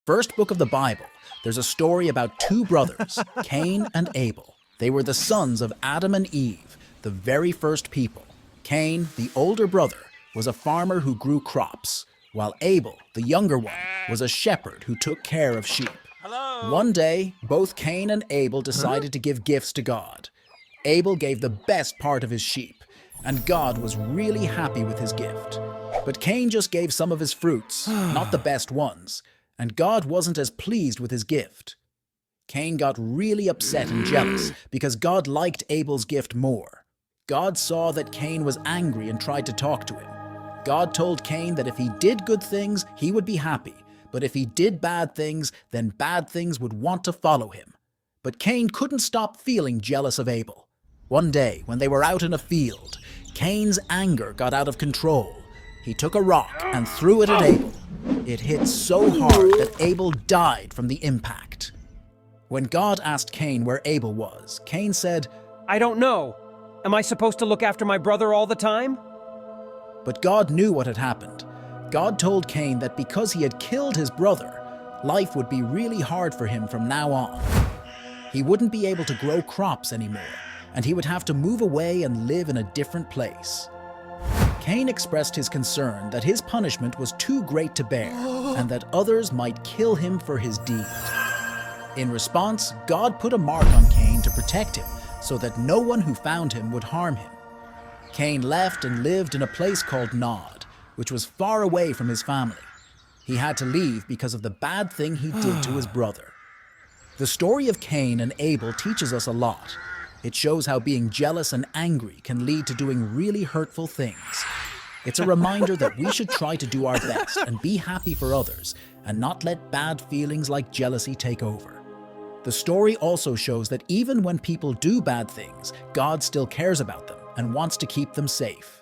first book of the Bible, there's a story about two brothers, Cain and Abel. They were the sons of Adam and Eve, the very first people. Cain, the older brother, was a farmer who grew crops, while Abel, the younger one, was a shepherd who took care of sheep. One day, both Cain and Abel decided to give gifts to God. Abel gave the best part of his sheep, and God was really happy with his gift. But Cain just gave some of his fruits, not the best ones, and God wasn't as pleased with his gift. Cain got really upset and jealous because God liked Abel's gift more. God saw that Cain was angry and tried to talk to him. God told Cain that if he did good things, he would be happy, but if he did bad things, then bad things would want to follow him. But Cain couldn't stop feeling jealous of Abel. One day, when they were out in a field, Cain's anger got out of control. He took a rock and threw it at Abel. It hit so hard that Abel died from the impact. When God asked Cain where Abel was, Cain said, "I don't know. Am I supposed to look after my brother all the time?" But God knew what had happened. God told Cain that because he had killed his brother, life would be really hard for him from now on. He wouldn't be able to grow crops anymore, and he would have to move away and live in a different place. Cain expressed his concern that his punishment was too great to bear, and that others might kill him for his deed. In response, God put a mark on Cain to protect him, so that no one who found him would harm him. Cain left and lived in a place called Nod, which was far away from his family. He had to leave because of the bad thing he did to his brother. The story of Cain and Abel teaches us a lot. It shows how being jealous and angry can lead to doing really hurtful things. It's a reminder that we should try to do our best and be happy for others, and not let bad feelings like jealousy take over. The story also shows that even when people do bad things, God still cares about them and wants to keep them safe.